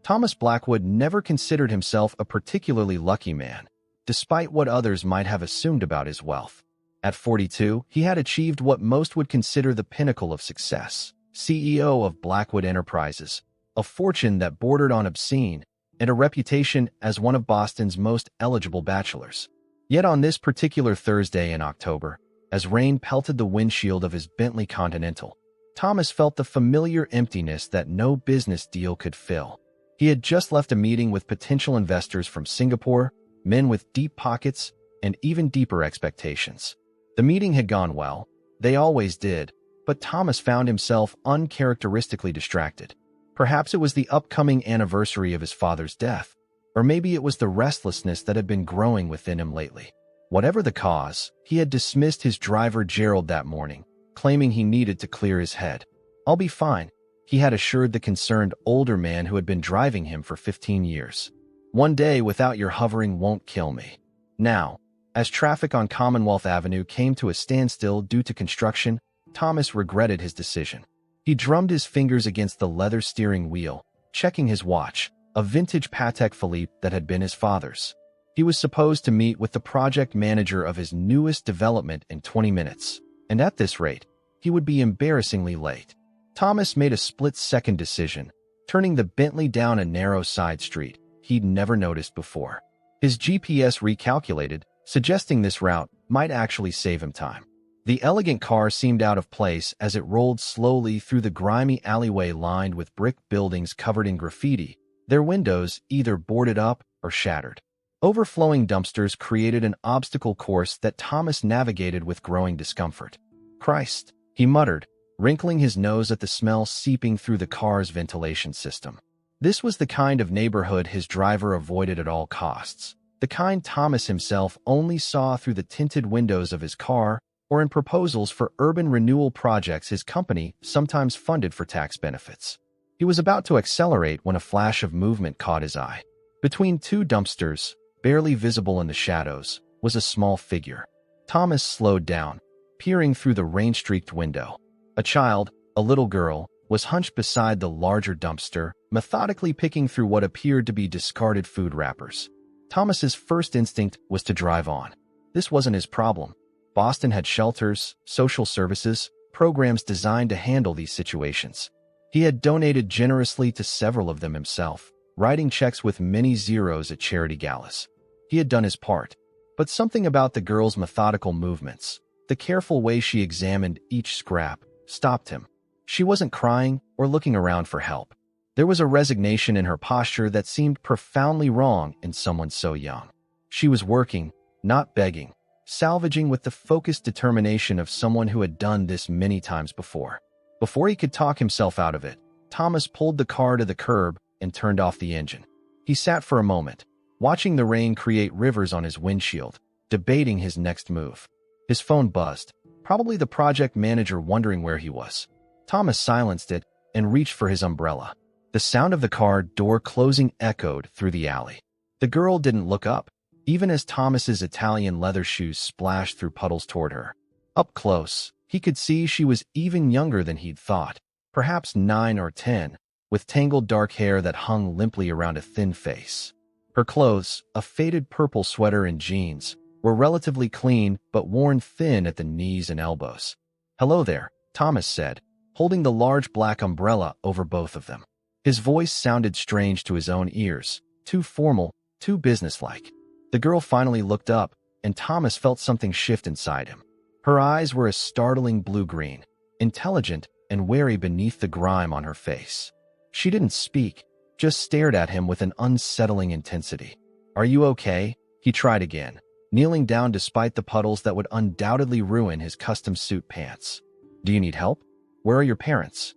Thomas Blackwood never considered himself a particularly lucky man, despite what others might have assumed about his wealth. At 42, he had achieved what most would consider the pinnacle of success: CEO of Blackwood Enterprises, a fortune that bordered on obscene, and a reputation as one of Boston's most eligible bachelors. Yet on this particular Thursday in October, as rain pelted the windshield of his Bentley Continental, Thomas felt the familiar emptiness that no business deal could fill. He had just left a meeting with potential investors from Singapore, men with deep pockets and even deeper expectations. The meeting had gone well. They always did, but Thomas found himself uncharacteristically distracted. Perhaps it was the upcoming anniversary of his father's death, or maybe it was the restlessness that had been growing within him lately. Whatever the cause, he had dismissed his driver Gerald that morning, claiming he needed to clear his head. "I'll be fine," he had assured the concerned older man who had been driving him for 15 years. "One day without your hovering won't kill me." Now, as traffic on Commonwealth Avenue came to a standstill due to construction, Thomas regretted his decision. He drummed his fingers against the leather steering wheel, checking his watch, a vintage Patek Philippe that had been his father's. He was supposed to meet with the project manager of his newest development in 20 minutes, and at this rate, he would be embarrassingly late. Thomas made a split-second decision, turning the Bentley down a narrow side street he'd never noticed before. His GPS recalculated, suggesting this route might actually save him time. The elegant car seemed out of place as it rolled slowly through the grimy alleyway lined with brick buildings covered in graffiti, their windows either boarded up or shattered. Overflowing dumpsters created an obstacle course that Thomas navigated with growing discomfort. "Christ," he muttered, wrinkling his nose at the smell seeping through the car's ventilation system. This was the kind of neighborhood his driver avoided at all costs, the kind Thomas himself only saw through the tinted windows of his car or in proposals for urban renewal projects his company sometimes funded for tax benefits. He was about to accelerate when a flash of movement caught his eye. Between two dumpsters, barely visible in the shadows, was a small figure. Thomas slowed down, peering through the rain-streaked window. A child, a little girl, was hunched beside the larger dumpster, methodically picking through what appeared to be discarded food wrappers. Thomas's first instinct was to drive on. This wasn't his problem. Boston had shelters, social services, programs designed to handle these situations. He had donated generously to several of them himself, writing checks with many zeros at charity galas. He had done his part, but something about the girl's methodical movements, the careful way she examined each scrap, stopped him. She wasn't crying or looking around for help. There was a resignation in her posture that seemed profoundly wrong in someone so young. She was working, not begging, salvaging with the focused determination of someone who had done this many times before. Before he could talk himself out of it, Thomas pulled the car to the curb and turned off the engine. He sat for a moment, watching the rain create rivers on his windshield, debating his next move. His phone buzzed, probably the project manager wondering where he was. Thomas silenced it and reached for his umbrella. The sound of the car door closing echoed through the alley. The girl didn't look up, even as Thomas's Italian leather shoes splashed through puddles toward her. Up close, he could see she was even younger than he'd thought, perhaps 9 or 10, with tangled dark hair that hung limply around a thin face. Her clothes, a faded purple sweater and jeans, were relatively clean but worn thin at the knees and elbows. "Hello there," Thomas said, holding the large black umbrella over both of them. His voice sounded strange to his own ears, too formal, too businesslike. The girl finally looked up, and Thomas felt something shift inside him. Her eyes were a startling blue-green, intelligent and wary beneath the grime on her face. She didn't speak, just stared at him with an unsettling intensity. "Are you okay?" he tried again, kneeling down despite the puddles that would undoubtedly ruin his custom suit pants. "Do you need help? Where are your parents?"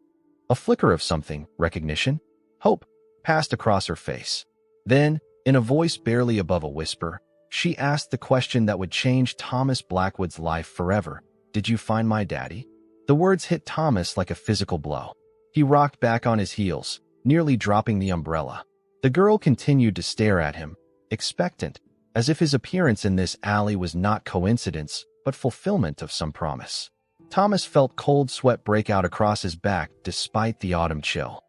A flicker of something, recognition, hope, passed across her face. Then, in a voice barely above a whisper, she asked the question that would change Thomas Blackwood's life forever. "Did you find my daddy?" The words hit Thomas like a physical blow. He rocked back on his heels, nearly dropping the umbrella. The girl continued to stare at him, expectant, as if his appearance in this alley was not coincidence, but fulfillment of some promise. Thomas felt cold sweat break out across his back despite the autumn chill.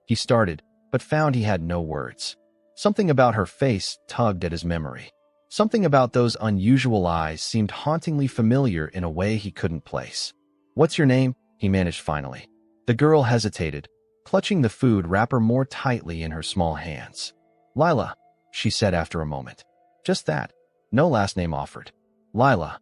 He started, but found he had no words. Something about her face tugged at his memory. Something about those unusual eyes seemed hauntingly familiar in a way he couldn't place. "What's your name?" he managed finally. The girl hesitated, clutching the food wrapper more tightly in her small hands. "Lila," she said after a moment. Just that. No last name offered. "Lila,"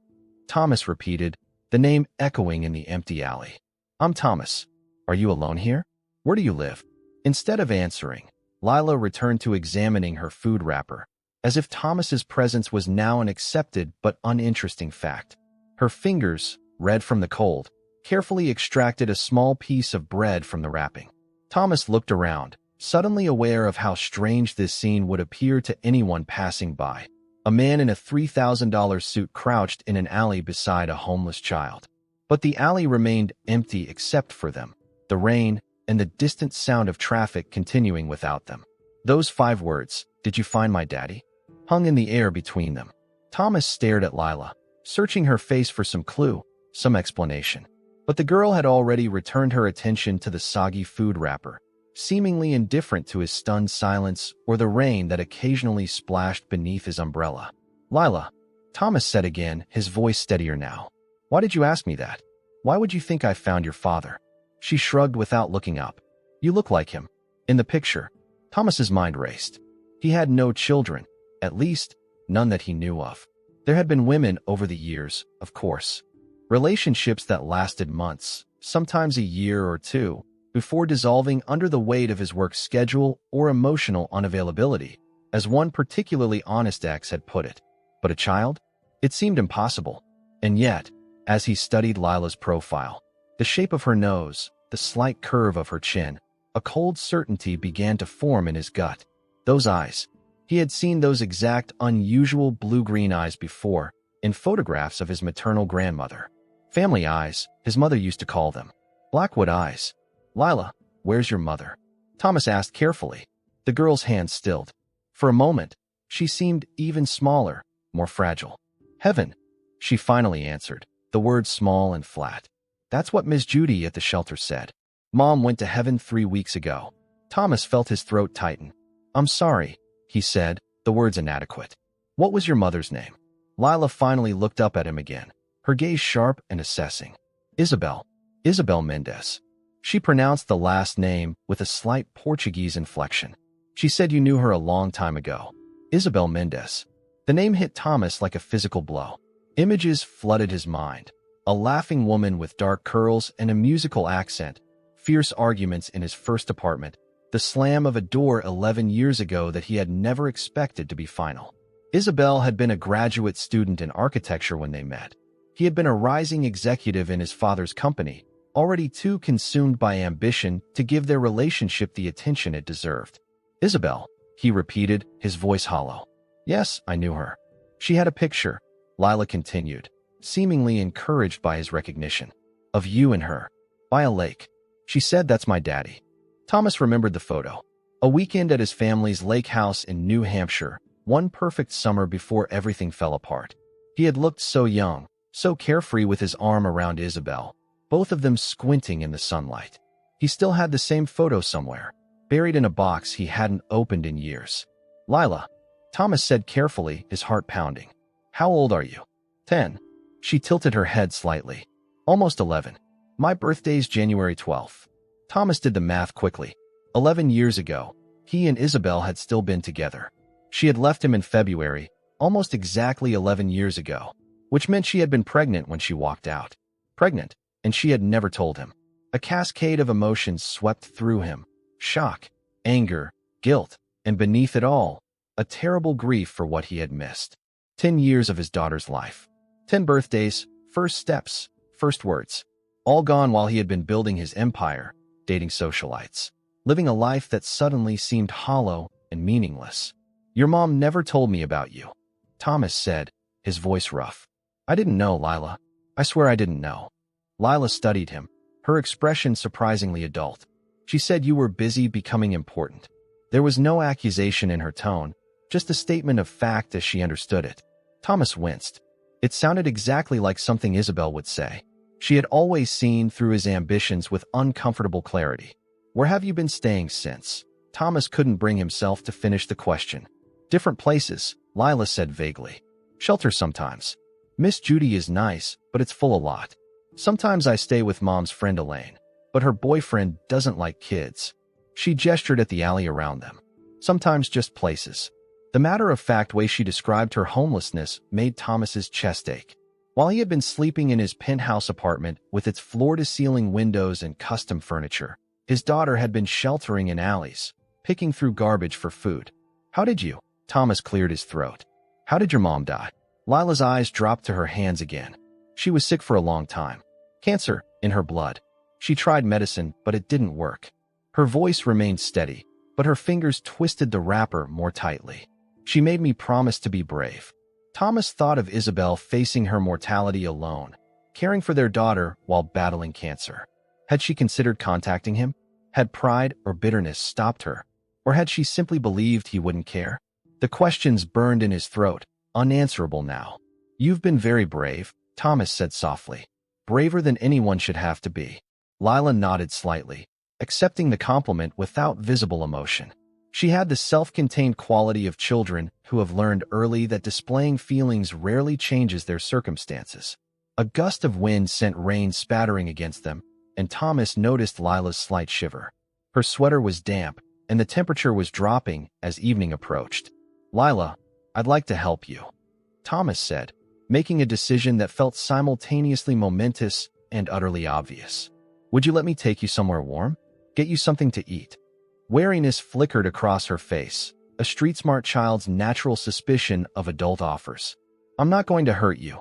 Thomas repeated, the name echoing in the empty alley. "I'm Thomas. Are you alone here? Where do you live?" Instead of answering, Lila returned to examining her food wrapper, as if Thomas's presence was now an accepted but uninteresting fact. Her fingers, red from the cold, carefully extracted a small piece of bread from the wrapping. Thomas looked around, suddenly aware of how strange this scene would appear to anyone passing by. A man in a $3,000 suit crouched in an alley beside a homeless child. But the alley remained empty except for them, the rain, and the distant sound of traffic continuing without them. Those 5 words, "Did you find my daddy?" hung in the air between them. Thomas stared at Lila, searching her face for some clue, some explanation. But the girl had already returned her attention to the soggy food wrapper, seemingly indifferent to his stunned silence or the rain that occasionally splashed beneath his umbrella. "Lila," Thomas said again, his voice steadier now. "Why did you ask me that? Why would you think I found your father?" She shrugged without looking up. "You look like him. In the picture." Thomas's mind raced. He had no children, at least, none that he knew of. There had been women over the years, of course. Relationships that lasted months, sometimes a year or two, before dissolving under the weight of his work schedule or emotional unavailability, as one particularly honest ex had put it. But a child? It seemed impossible. And yet, as he studied Lila's profile, the shape of her nose, the slight curve of her chin, a cold certainty began to form in his gut. Those eyes. He had seen those exact unusual blue-green eyes before, in photographs of his maternal grandmother. Family eyes, his mother used to call them. Blackwood eyes. "Lila, where's your mother?" Thomas asked carefully. The girl's hand stilled. For a moment, she seemed even smaller, more fragile. "Heaven," she finally answered, the words small and flat. "That's what Miss Judy at the shelter said. Mom went to heaven 3 weeks ago." Thomas felt his throat tighten. "I'm sorry," he said, the words inadequate. "What was your mother's name?" Lila finally looked up at him again, her gaze sharp and assessing. "Isabel. Isabel Mendez." She pronounced the last name with a slight Portuguese inflection. "She said you knew her a long time ago." Isabel Mendez. The name hit Thomas like a physical blow. Images flooded his mind. A laughing woman with dark curls and a musical accent, fierce arguments in his first apartment, the slam of a door 11 years ago that he had never expected to be final. Isabel had been a graduate student in architecture when they met. He had been a rising executive in his father's company, already too consumed by ambition to give their relationship the attention it deserved. "Isabel," he repeated, his voice hollow. "Yes, I knew her. She had a picture," Lila continued, seemingly encouraged by his recognition, "of you and her, by a lake. She said that's my daddy." Thomas remembered the photo. A weekend at his family's lake house in New Hampshire, one perfect summer before everything fell apart. He had looked so young, so carefree with his arm around Isabel, both of them squinting in the sunlight. He still had the same photo somewhere, buried in a box he hadn't opened in years. "Lila," Thomas said carefully, his heart pounding. "How old are you?" 10. She tilted her head slightly. "Almost 11. My birthday's January 12th. Thomas did the math quickly. 11 years ago, he and Isabel had still been together. She had left him in February, almost exactly 11 years ago, which meant she had been pregnant when she walked out. Pregnant, and she had never told him. A cascade of emotions swept through him. Shock, anger, guilt, and beneath it all, a terrible grief for what he had missed. 10 years of his daughter's life. 10 birthdays, first steps, first words. All gone while he had been building his empire, dating socialites, living a life that suddenly seemed hollow and meaningless. "Your mom never told me about you," Thomas said, his voice rough. "I didn't know, Lila. I swear I didn't know." Lila studied him, her expression surprisingly adult. "She said you were busy becoming important." There was no accusation in her tone, just a statement of fact as she understood it. Thomas winced. It sounded exactly like something Isabel would say. She had always seen through his ambitions with uncomfortable clarity. "Where have you been staying since?" Thomas couldn't bring himself to finish the question. Different places, Lila said vaguely. Shelter sometimes. Miss Judy is nice, but it's full a lot. Sometimes I stay with Mom's friend Elaine, but her boyfriend doesn't like kids. She gestured at the alley around them. Sometimes just places. The matter-of-fact way she described her homelessness made Thomas's chest ache. While he had been sleeping in his penthouse apartment with its floor-to-ceiling windows and custom furniture, his daughter had been sheltering in alleys, picking through garbage for food. How did you? Thomas cleared his throat. How did your mom die? Lila's eyes dropped to her hands again. She was sick for a long time. Cancer in her blood. She tried medicine, but it didn't work. Her voice remained steady, but her fingers twisted the wrapper more tightly. She made me promise to be brave. Thomas thought of Isabel facing her mortality alone, caring for their daughter while battling cancer. Had she considered contacting him? Had pride or bitterness stopped her? Or had she simply believed he wouldn't care? The questions burned in his throat, unanswerable now. You've been very brave, Thomas said softly. Braver than anyone should have to be. Lila nodded slightly, accepting the compliment without visible emotion. She had the self-contained quality of children who have learned early that displaying feelings rarely changes their circumstances. A gust of wind sent rain spattering against them, and Thomas noticed Lila's slight shiver. Her sweater was damp, and the temperature was dropping as evening approached. Lila, I'd like to help you, Thomas said, making a decision that felt simultaneously momentous and utterly obvious. Would you let me take you somewhere warm? Get you something to eat? Wariness flickered across her face, a street-smart child's natural suspicion of adult offers. I'm not going to hurt you,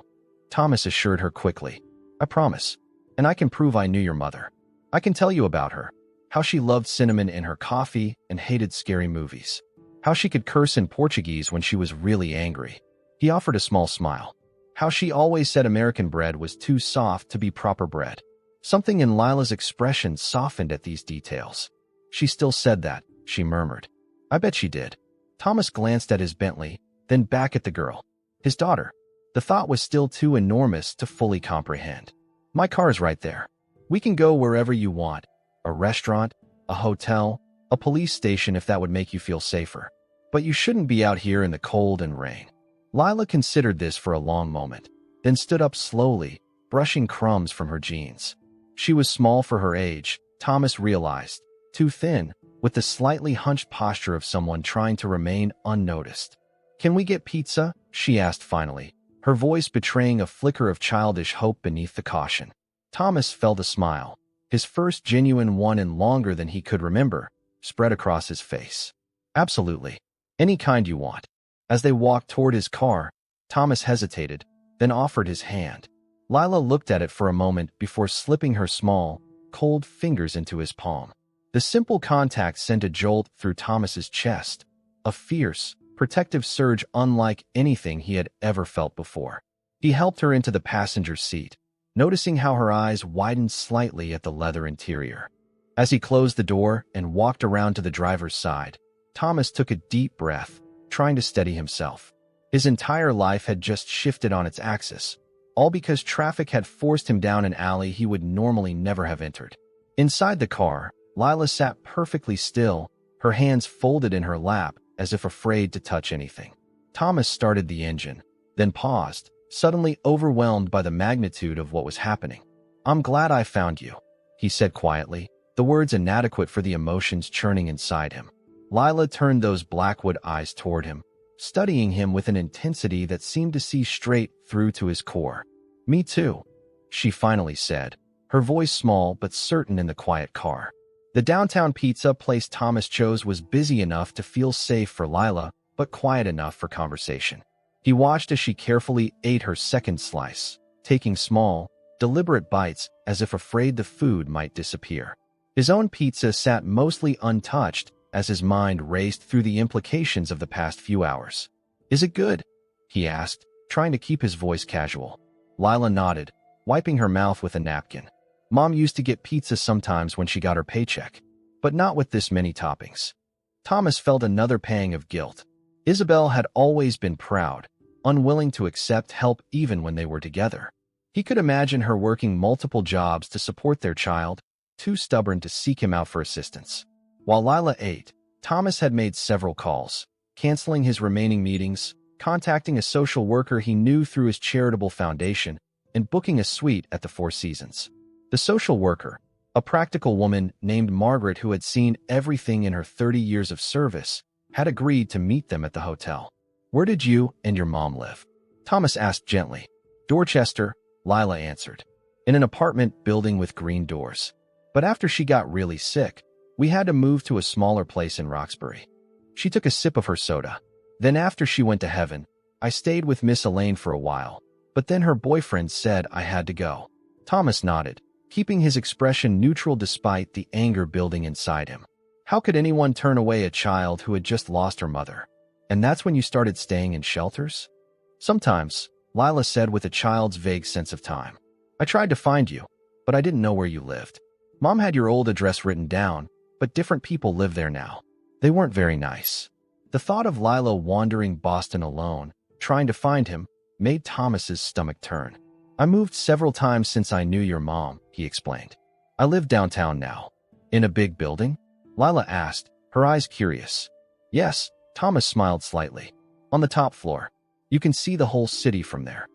Thomas assured her quickly. I promise. And I can prove I knew your mother. I can tell you about her. How she loved cinnamon in her coffee and hated scary movies. How she could curse in Portuguese when she was really angry. He offered a small smile. How she always said American bread was too soft to be proper bread. Something in Lila's expression softened at these details. She still said that, she murmured. I bet she did. Thomas glanced at his Bentley, then back at the girl. His daughter. The thought was still too enormous to fully comprehend. My car's right there. We can go wherever you want. A restaurant, a hotel, a police station if that would make you feel safer. But you shouldn't be out here in the cold and rain. Lila considered this for a long moment, then stood up slowly, brushing crumbs from her jeans. She was small for her age, Thomas realized, too thin, with the slightly hunched posture of someone trying to remain unnoticed. Can we get pizza? She asked finally, her voice betraying a flicker of childish hope beneath the caution. Thomas felt a smile, his first genuine one and longer than he could remember, spread across his face. Absolutely. Any kind you want. As they walked toward his car, Thomas hesitated, then offered his hand. Lila looked at it for a moment before slipping her small, cold fingers into his palm. The simple contact sent a jolt through Thomas's chest, a fierce, protective surge unlike anything he had ever felt before. He helped her into the passenger seat, noticing how her eyes widened slightly at the leather interior. As he closed the door and walked around to the driver's side, Thomas took a deep breath, trying to steady himself. His entire life had just shifted on its axis, all because traffic had forced him down an alley he would normally never have entered. Inside the car, Lila sat perfectly still, her hands folded in her lap as if afraid to touch anything. Thomas started the engine, then paused, suddenly overwhelmed by the magnitude of what was happening. I'm glad I found you, he said quietly, the words inadequate for the emotions churning inside him. Lila turned those blackwood eyes toward him, studying him with an intensity that seemed to see straight through to his core. Me too, she finally said, her voice small but certain in the quiet car. The downtown pizza place Thomas chose was busy enough to feel safe for Lila, but quiet enough for conversation. He watched as she carefully ate her second slice, taking small, deliberate bites as if afraid the food might disappear. His own pizza sat mostly untouched as his mind raced through the implications of the past few hours. Is it good? He asked, trying to keep his voice casual. Lila nodded, wiping her mouth with a napkin. Mom used to get pizza sometimes when she got her paycheck, but not with this many toppings. Thomas felt another pang of guilt. Isabel had always been proud, unwilling to accept help even when they were together. He could imagine her working multiple jobs to support their child, too stubborn to seek him out for assistance. While Lila ate, Thomas had made several calls, canceling his remaining meetings, contacting a social worker he knew through his charitable foundation, and booking a suite at the Four Seasons. The social worker, a practical woman named Margaret who had seen everything in her 30 years of service, had agreed to meet them at the hotel. "Where did you and your mom live?" Thomas asked gently. "Dorchester," Lila answered. "In an apartment building with green doors. But after she got really sick, we had to move to a smaller place in Roxbury." She took a sip of her soda. "Then after she went to heaven, I stayed with Miss Elaine for a while, but then her boyfriend said I had to go." Thomas nodded, keeping his expression neutral despite the anger building inside him. How could anyone turn away a child who had just lost her mother? "And that's when you started staying in shelters?" "Sometimes," Lila said with a child's vague sense of time. "I tried to find you, but I didn't know where you lived. Mom had your old address written down, but different people live there now. They weren't very nice." The thought of Lila wandering Boston alone, trying to find him, made Thomas's stomach turn. "I moved several times since I knew your mom," he explained. "I live downtown now." "In a big building?" Lila asked, her eyes curious. "Yes," Thomas smiled slightly. "On the top floor. You can see the whole city from there."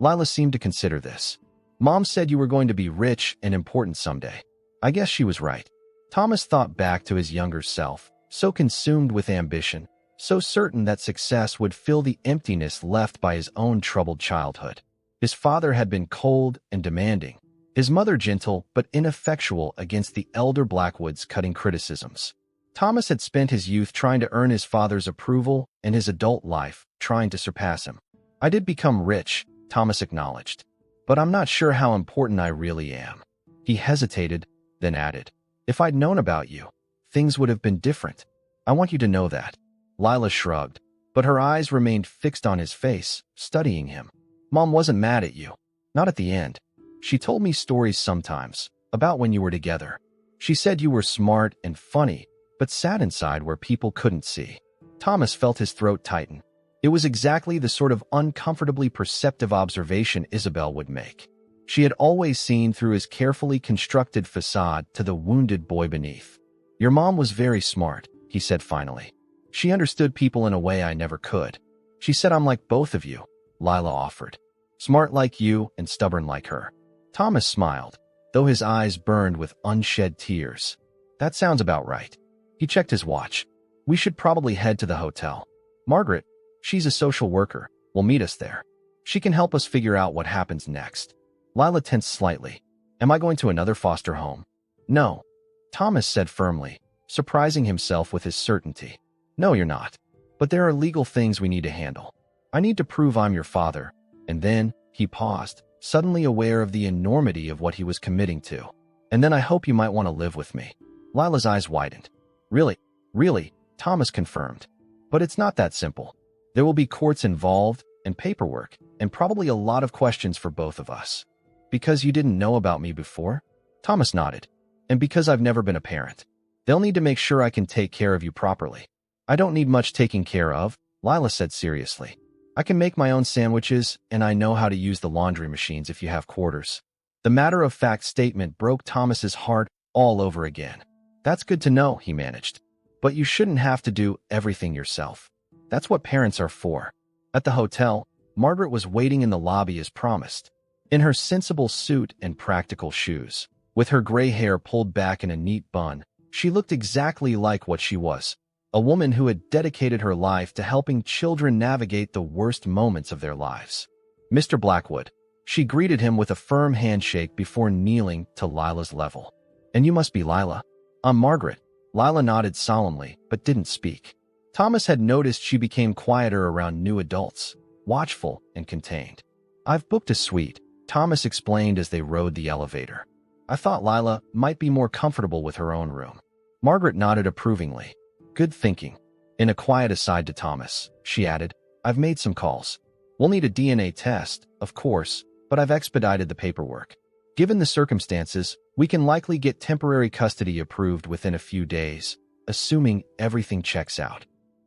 Lila seemed to consider this. "Mom said you were going to be rich and important someday. I guess she was right." Thomas thought back to his younger self, so consumed with ambition, so certain that success would fill the emptiness left by his own troubled childhood. His father had been cold and demanding, his mother gentle but ineffectual against the elder Blackwood's cutting criticisms. Thomas had spent his youth trying to earn his father's approval and his adult life trying to surpass him. "I did become rich," Thomas acknowledged, "but I'm not sure how important I really am." He hesitated, then added, "If I'd known about you, things would have been different. I want you to know that." Lila shrugged, but her eyes remained fixed on his face, studying him. "Mom wasn't mad at you. Not at the end. She told me stories sometimes, about when you were together. She said you were smart and funny, but sad inside where people couldn't see." Thomas felt his throat tighten. It was exactly the sort of uncomfortably perceptive observation Isabel would make. She had always seen through his carefully constructed facade to the wounded boy beneath. "Your mom was very smart," he said finally. "She understood people in a way I never could. She said I'm like both of you," Lila offered. "Smart like you and stubborn like her." Thomas smiled, though his eyes burned with unshed tears. "That sounds about right." He checked his watch. "We should probably head to the hotel. Margaret, she's a social worker, will meet us there. She can help us figure out what happens next." Lila tensed slightly. "Am I going to another foster home?" "No," Thomas said firmly, surprising himself with his certainty. "No, you're not. But there are legal things we need to handle. I need to prove I'm your father." And then, he paused, suddenly aware of the enormity of what he was committing to. "And then I hope you might want to live with me." Lila's eyes widened. Really, Thomas confirmed. "But it's not that simple. There will be courts involved, and paperwork, and probably a lot of questions for both of us." "Because you didn't know about me before?" Thomas nodded. "And because I've never been a parent. They'll need to make sure I can take care of you properly." "I don't need much taking care of," Lila said seriously. "I can make my own sandwiches, and I know how to use the laundry machines if you have quarters." The matter-of-fact statement broke Thomas's heart all over again. "That's good to know," he managed. "But you shouldn't have to do everything yourself. That's what parents are for." At the hotel, Margaret was waiting in the lobby as promised. In her sensible suit and practical shoes, with her gray hair pulled back in a neat bun, she looked exactly like what she was, a woman who had dedicated her life to helping children navigate the worst moments of their lives. "Mr. Blackwood," she greeted him with a firm handshake before kneeling to Lila's level. "And you must be Lila." "I'm Margaret." Lila nodded solemnly, but didn't speak. Thomas had noticed she became quieter around new adults, watchful and contained. "I've booked a suite," Thomas explained as they rode the elevator. "I thought Lila might be more comfortable with her own room." Margaret nodded approvingly. "Good thinking." In a quiet aside to Thomas, she added, "I've made some calls. We'll need a DNA test, of course, but I've expedited the paperwork. Given the circumstances, we can likely get temporary custody approved within a few days, assuming everything checks out."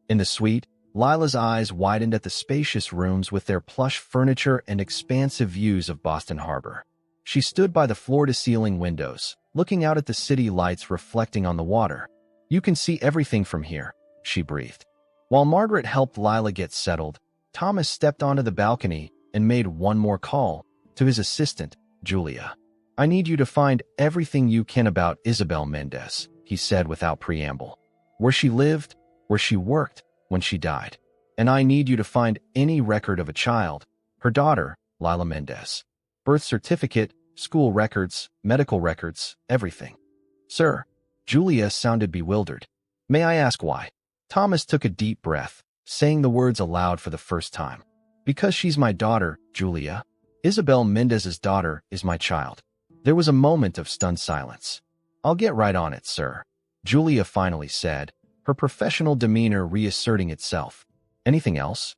In the suite, Lila's eyes widened at the spacious rooms with their plush furniture and expansive views of Boston Harbor. She stood by the floor-to-ceiling windows, looking out at the city lights reflecting on the water. You can see everything from here, she breathed. While Margaret helped Lila get settled, Thomas stepped onto the balcony and made one more call to his assistant, Julia. I need you to find everything you can about Isabel Mendez, he said without preamble. Where she lived, where she worked, when she died. And I need you to find any record of a child, her daughter, Lila Mendez. Birth certificate, school records, medical records, everything. Sir. Julia sounded bewildered. May I ask why? Thomas took a deep breath, saying the words aloud for the first time. Because she's my daughter, Julia. Isabel Mendez's daughter is my child. There was a moment of stunned silence. I'll get right on it, sir, Julia finally said, her professional demeanor reasserting itself. Anything else?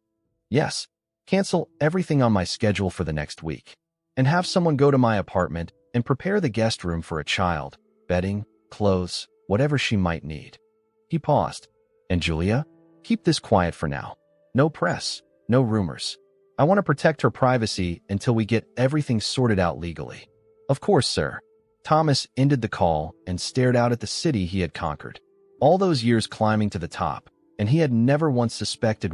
Yes. Cancel everything on my schedule for the next week. And have someone go to my apartment and prepare the guest room for a child, bedding, clothes, whatever she might need. He paused. And Julia? Keep this quiet for now. No press, no rumors. I want to protect her privacy until we get everything sorted out legally. Of course, sir. Thomas ended the call and stared out at the city he had conquered. All those years climbing to the top, and he had never once suspected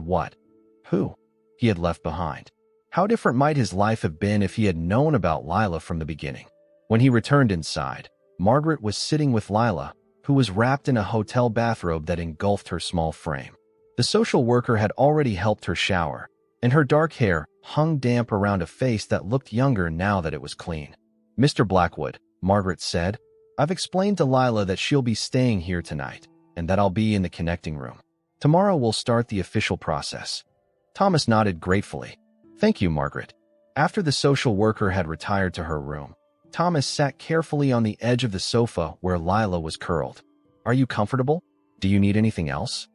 who he had left behind. How different might his life have been if he had known about Lila from the beginning. When he returned inside, Margaret was sitting with Lila, who was wrapped in a hotel bathrobe that engulfed her small frame. The social worker had already helped her shower, and her dark hair hung damp around a face that looked younger now that it was clean. Mr. Blackwood, Margaret said, I've explained to Lila that she'll be staying here tonight, and that I'll be in the connecting room. Tomorrow we'll start the official process. Thomas nodded gratefully. Thank you, Margaret. After the social worker had retired to her room, Thomas sat carefully on the edge of the sofa where Lila was curled. Are you comfortable? Do you need anything else?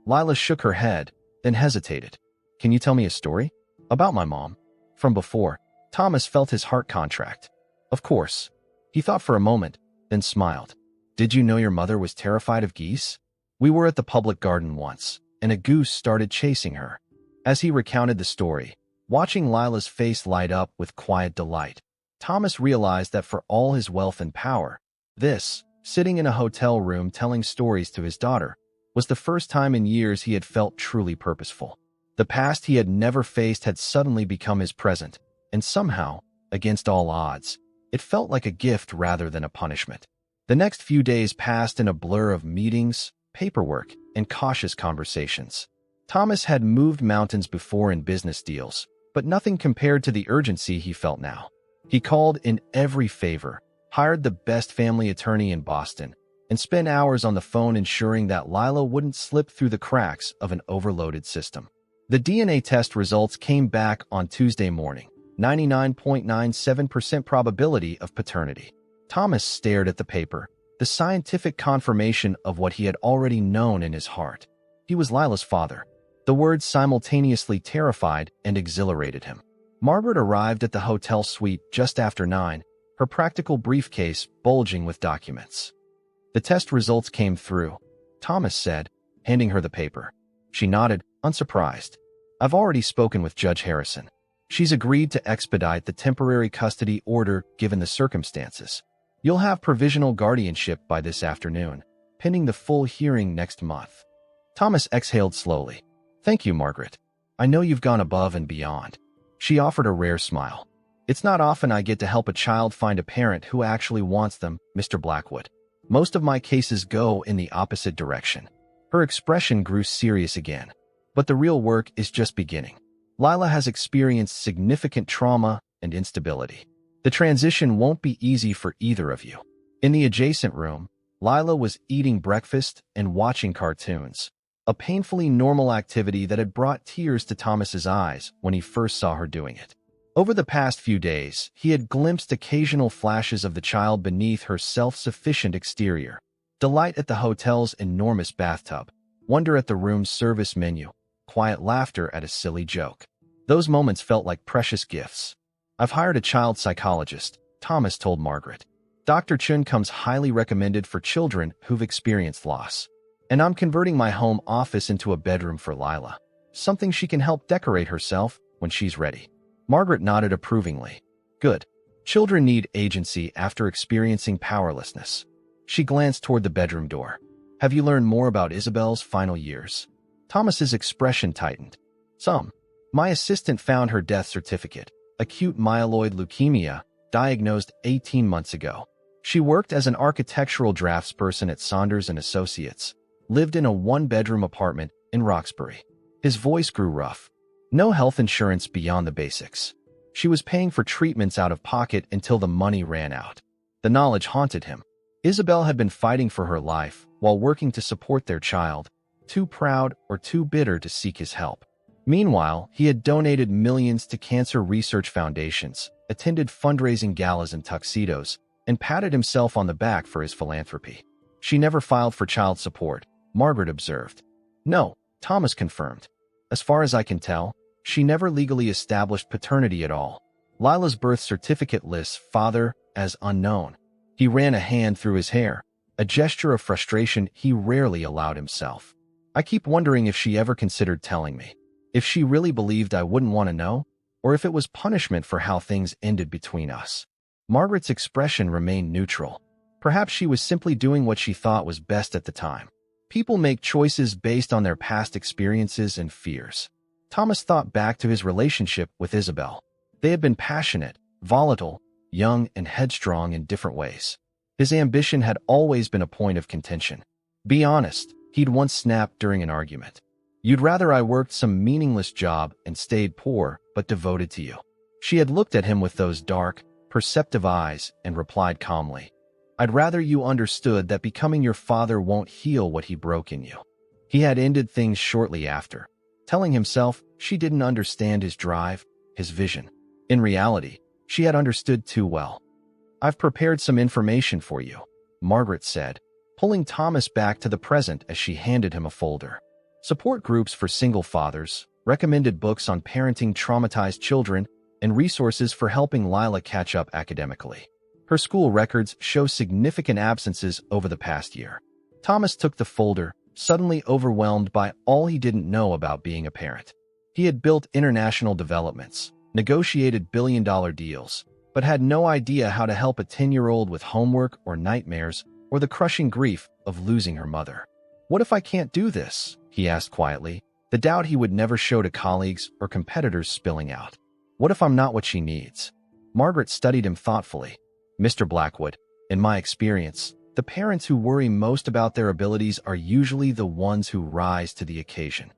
Lila shook her head, then hesitated. Can you tell me a story? About my mom? From before, Thomas felt his heart contract. Of course. He thought for a moment, then smiled. Did you know your mother was terrified of geese? We were at the public garden once, and a goose started chasing her. As he recounted the story, watching Lila's face light up with quiet delight, Thomas realized that for all his wealth and power, this, sitting in a hotel room telling stories to his daughter, was the first time in years he had felt truly purposeful. The past he had never faced had suddenly become his present, and somehow, against all odds, it felt like a gift rather than a punishment. The next few days passed in a blur of meetings, paperwork, and cautious conversations. Thomas had moved mountains before in business deals, but nothing compared to the urgency he felt now. He called in every favor, hired the best family attorney in Boston, and spent hours on the phone ensuring that Lila wouldn't slip through the cracks of an overloaded system. The DNA test results came back on Tuesday morning, 99.97% probability of paternity. Thomas stared at the paper, the scientific confirmation of what he had already known in his heart. He was Lila's father. The words simultaneously terrified and exhilarated him. Margaret arrived at the hotel suite just after 9, her practical briefcase bulging with documents. The test results came through, Thomas said, handing her the paper. She nodded, unsurprised. I've already spoken with Judge Harrison. She's agreed to expedite the temporary custody order given the circumstances. You'll have provisional guardianship by this afternoon, pending the full hearing next month. Thomas exhaled slowly. Thank you, Margaret. I know you've gone above and beyond. She offered a rare smile. It's not often I get to help a child find a parent who actually wants them, Mr. Blackwood. Most of my cases go in the opposite direction. Her expression grew serious again. But the real work is just beginning. Lila has experienced significant trauma and instability. The transition won't be easy for either of you. In the adjacent room, Lila was eating breakfast and watching cartoons, a painfully normal activity that had brought tears to Thomas's eyes when he first saw her doing it. Over the past few days, he had glimpsed occasional flashes of the child beneath her self-sufficient exterior, delight at the hotel's enormous bathtub, wonder at the room's service menu, quiet laughter at a silly joke. Those moments felt like precious gifts. I've hired a child psychologist, Thomas told Margaret. Dr. Chun comes highly recommended for children who've experienced loss. And I'm converting my home office into a bedroom for Lila, something she can help decorate herself when she's ready. Margaret nodded approvingly. Good. Children need agency after experiencing powerlessness. She glanced toward the bedroom door. Have you learned more about Isabel's final years? Thomas's expression tightened. Some. My assistant found her death certificate, acute myeloid leukemia, diagnosed 18 months ago. She worked as an architectural draftsperson at Saunders and Associates, lived in a one-bedroom apartment in Roxbury. His voice grew rough. No health insurance beyond the basics. She was paying for treatments out of pocket until the money ran out. The knowledge haunted him. Isabel had been fighting for her life while working to support their child, too proud or too bitter to seek his help. Meanwhile, he had donated millions to cancer research foundations, attended fundraising galas in tuxedos, and patted himself on the back for his philanthropy. She never filed for child support, Margaret observed. No, Thomas confirmed. As far as I can tell, she never legally established paternity at all. Lila's birth certificate lists father as unknown. He ran a hand through his hair, a gesture of frustration he rarely allowed himself. I keep wondering if she ever considered telling me. If she really believed I wouldn't want to know, or if it was punishment for how things ended between us. Margaret's expression remained neutral. Perhaps she was simply doing what she thought was best at the time. People make choices based on their past experiences and fears. Thomas thought back to his relationship with Isabel. They had been passionate, volatile, young, and headstrong in different ways. His ambition had always been a point of contention. Be honest, he'd once snapped during an argument. You'd rather I worked some meaningless job and stayed poor, but devoted to you. She had looked at him with those dark, perceptive eyes and replied calmly, I'd rather you understood that becoming your father won't heal what he broke in you. He had ended things shortly after, telling himself she didn't understand his drive, his vision. In reality, she had understood too well. I've prepared some information for you, Margaret said, pulling Thomas back to the present as she handed him a folder. Support groups for single fathers, recommended books on parenting traumatized children, and resources for helping Lila catch up academically. Her school records show significant absences over the past year. Thomas took the folder, suddenly overwhelmed by all he didn't know about being a parent. He had built international developments, negotiated billion-dollar deals, but had no idea how to help a 10-year-old with homework or nightmares or the crushing grief of losing her mother. What if I can't do this? He asked quietly, the doubt he would never show to colleagues or competitors spilling out. What if I'm not what she needs? Margaret studied him thoughtfully. Mr. Blackwood, in my experience, the parents who worry most about their abilities are usually the ones who rise to the occasion.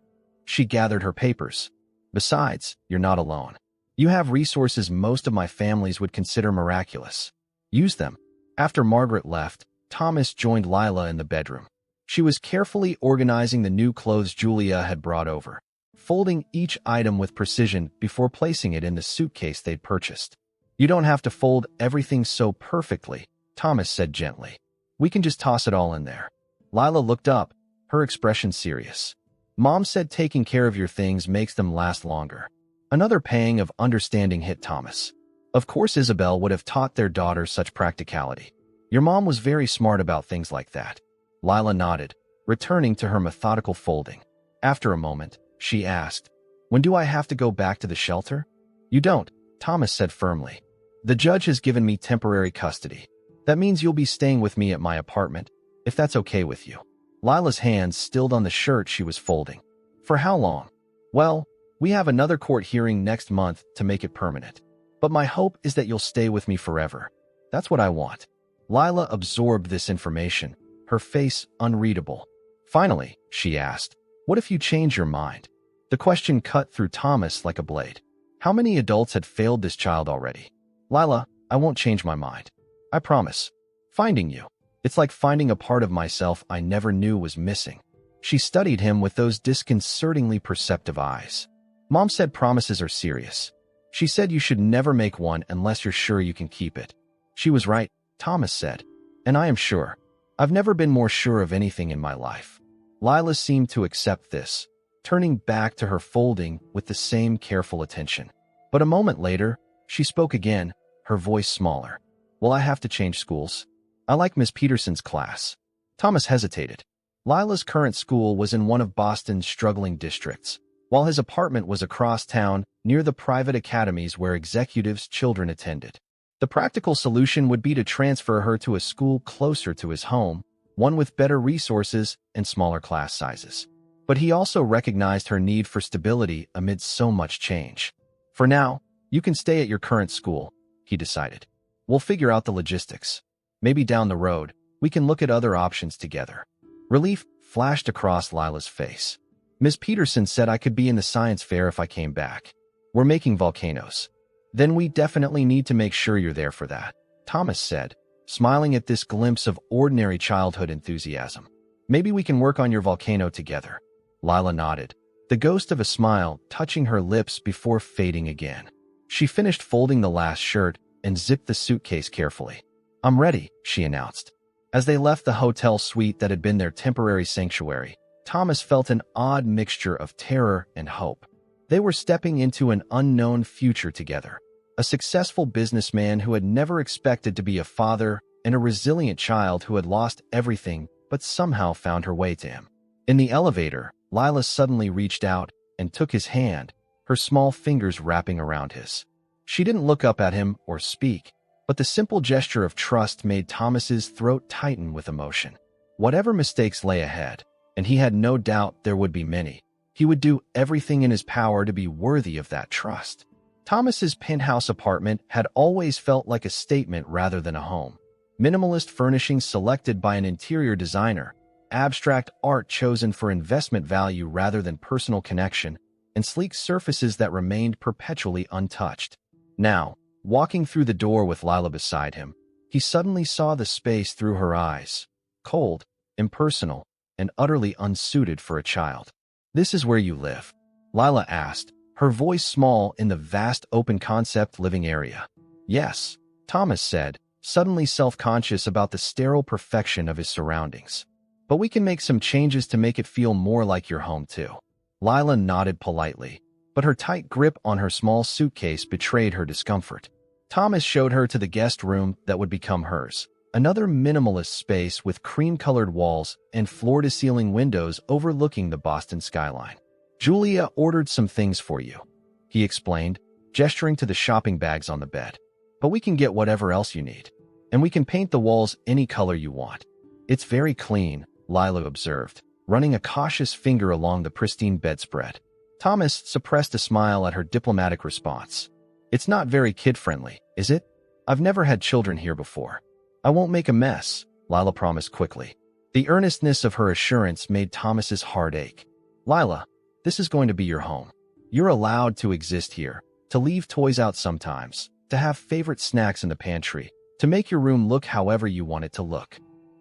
She gathered her papers. Besides, you're not alone. You have resources most of my families would consider miraculous. Use them. After Margaret left, Thomas joined Lila in the bedroom. She was carefully organizing the new clothes Julia had brought over, folding each item with precision before placing it in the suitcase they'd purchased. You don't have to fold everything so perfectly, Thomas said gently. We can just toss it all in there. Lila looked up, her expression serious. Mom said taking care of your things makes them last longer. Another pang of understanding hit Thomas. Of course Isabel would have taught their daughter such practicality. Your mom was very smart about things like that. Lila nodded, returning to her methodical folding. After a moment, she asked, When do I have to go back to the shelter? You don't, Thomas said firmly. The judge has given me temporary custody. That means you'll be staying with me at my apartment, if that's okay with you. Lila's hands stilled on the shirt she was folding. For how long? Well, we have another court hearing next month to make it permanent. But my hope is that you'll stay with me forever. That's what I want. Lila absorbed this information, her face unreadable. Finally, she asked, What if you change your mind? The question cut through Thomas like a blade. How many adults had failed this child already? Lila, I won't change my mind. I promise. Finding you. It's like finding a part of myself I never knew was missing. She studied him with those disconcertingly perceptive eyes. Mom said promises are serious. She said you should never make one unless you're sure you can keep it. She was right, Thomas said. And I am sure. I've never been more sure of anything in my life. Lila seemed to accept this, turning back to her folding with the same careful attention. But a moment later, she spoke again, her voice smaller. Will I have to change schools? I like Miss Peterson's class. Thomas hesitated. Lila's current school was in one of Boston's struggling districts, while his apartment was across town near the private academies where executives' children attended. The practical solution would be to transfer her to a school closer to his home, one with better resources and smaller class sizes. But he also recognized her need for stability amid so much change. For now, you can stay at your current school, he decided. We'll figure out the logistics. Maybe down the road, we can look at other options together. Relief flashed across Lila's face. Ms. Peterson said I could be in the science fair if I came back. We're making volcanoes. Then we definitely need to make sure you're there for that, Thomas said, smiling at this glimpse of ordinary childhood enthusiasm. Maybe we can work on your volcano together. Lila nodded, the ghost of a smile touching her lips before fading again. She finished folding the last shirt and zipped the suitcase carefully. I'm ready, she announced. As they left the hotel suite that had been their temporary sanctuary, Thomas felt an odd mixture of terror and hope. They were stepping into an unknown future together. A successful businessman who had never expected to be a father, and a resilient child who had lost everything but somehow found her way to him. In the elevator, Lila suddenly reached out and took his hand, her small fingers wrapping around his. She didn't look up at him or speak, but the simple gesture of trust made Thomas's throat tighten with emotion. Whatever mistakes lay ahead, and he had no doubt there would be many, he would do everything in his power to be worthy of that trust. Thomas's penthouse apartment had always felt like a statement rather than a home. Minimalist furnishings selected by an interior designer, abstract art chosen for investment value rather than personal connection, and sleek surfaces that remained perpetually untouched. Now, walking through the door with Lila beside him, he suddenly saw the space through her eyes, cold, impersonal, and utterly unsuited for a child. This is where you live? Lila asked, her voice small in the vast open-concept living area. Yes, Thomas said, suddenly self-conscious about the sterile perfection of his surroundings. But we can make some changes to make it feel more like your home too. Lila nodded politely, but her tight grip on her small suitcase betrayed her discomfort. Thomas showed her to the guest room that would become hers, another minimalist space with cream-colored walls and floor-to-ceiling windows overlooking the Boston skyline. Julia ordered some things for you, he explained, gesturing to the shopping bags on the bed. But we can get whatever else you need. And we can paint the walls any color you want. It's very clean, Lila observed, running a cautious finger along the pristine bedspread. Thomas suppressed a smile at her diplomatic response. It's not very kid-friendly, is it? I've never had children here before. I won't make a mess, Lila promised quickly. The earnestness of her assurance made Thomas's heart ache. Lila, this is going to be your home. You're allowed to exist here, to leave toys out sometimes, to have favorite snacks in the pantry, to make your room look however you want it to look.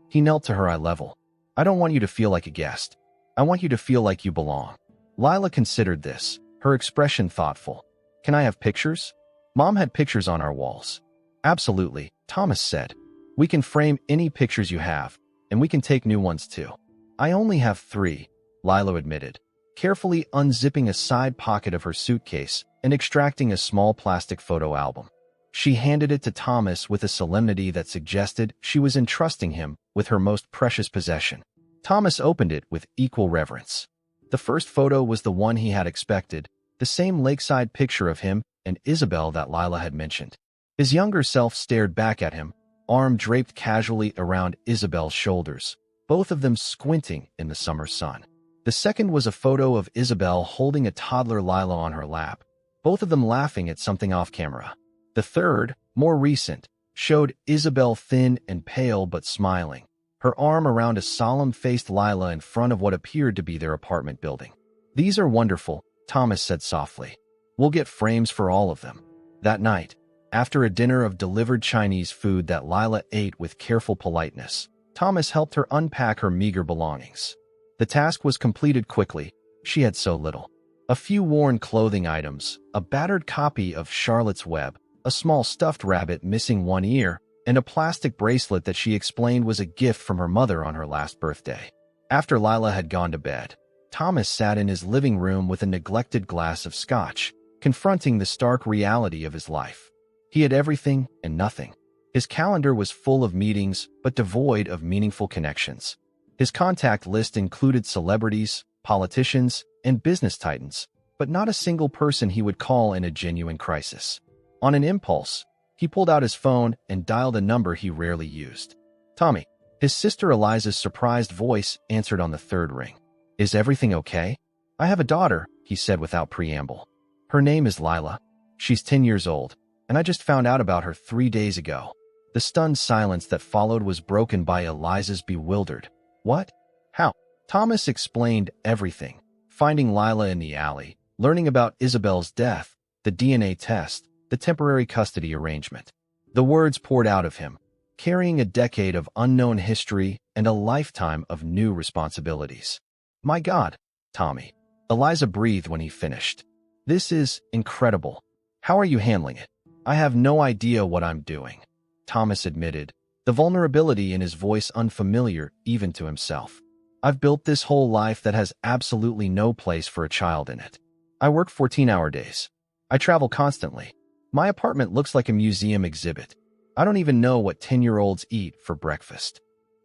He knelt to her eye level. I don't want you to feel like a guest. I want you to feel like you belong. Lila considered this, her expression thoughtful. Can I have pictures? Mom had pictures on our walls. Absolutely, Thomas said. We can frame any pictures you have, and we can take new ones too. I only have 3, Lila admitted, carefully unzipping a side pocket of her suitcase and extracting a small plastic photo album. She handed it to Thomas with a solemnity that suggested she was entrusting him with her most precious possession. Thomas opened it with equal reverence. The first photo was the one he had expected, the same lakeside picture of him and Isabel that Lila had mentioned. His younger self stared back at him, arm draped casually around Isabel's shoulders, both of them squinting in the summer sun. The second was a photo of Isabel holding a toddler Lila on her lap, both of them laughing at something off camera. The third, more recent, showed Isabel thin and pale but smiling, her arm around a solemn-faced Lila in front of what appeared to be their apartment building. These are wonderful, Thomas said softly. We'll get frames for all of them. That night, after a dinner of delivered Chinese food that Lila ate with careful politeness, Thomas helped her unpack her meager belongings. The task was completed quickly. She had so little. A few worn clothing items, a battered copy of Charlotte's Web, a small stuffed rabbit missing one ear, and a plastic bracelet that she explained was a gift from her mother on her last birthday. After Lila had gone to bed, Thomas sat in his living room with a neglected glass of scotch, confronting the stark reality of his life. He had everything and nothing. His calendar was full of meetings, but devoid of meaningful connections. His contact list included celebrities, politicians, and business titans, but not a single person he would call in a genuine crisis. On an impulse, he pulled out his phone and dialed a number he rarely used. Tommy, His sister Eliza's surprised voice answered on the third ring. Is everything okay? I have a daughter, he said without preamble. Her name is Lila. She's 10 years old, and I just found out about her 3 days ago. The stunned silence that followed was broken by Eliza's bewildered. What? How? Thomas explained everything. Finding Lila in the alley, learning about Isabel's death, the DNA test, the temporary custody arrangement. The words poured out of him, carrying a decade of unknown history and a lifetime of new responsibilities. My God, Tommy. Eliza breathed when he finished. This is incredible. How are you handling it? I have no idea what I'm doing, Thomas admitted, the vulnerability in his voice unfamiliar even to himself. I've built this whole life that has absolutely no place for a child in it. I work 14-hour days. I travel constantly. My apartment looks like a museum exhibit. I don't even know what 10-year-olds eat for breakfast.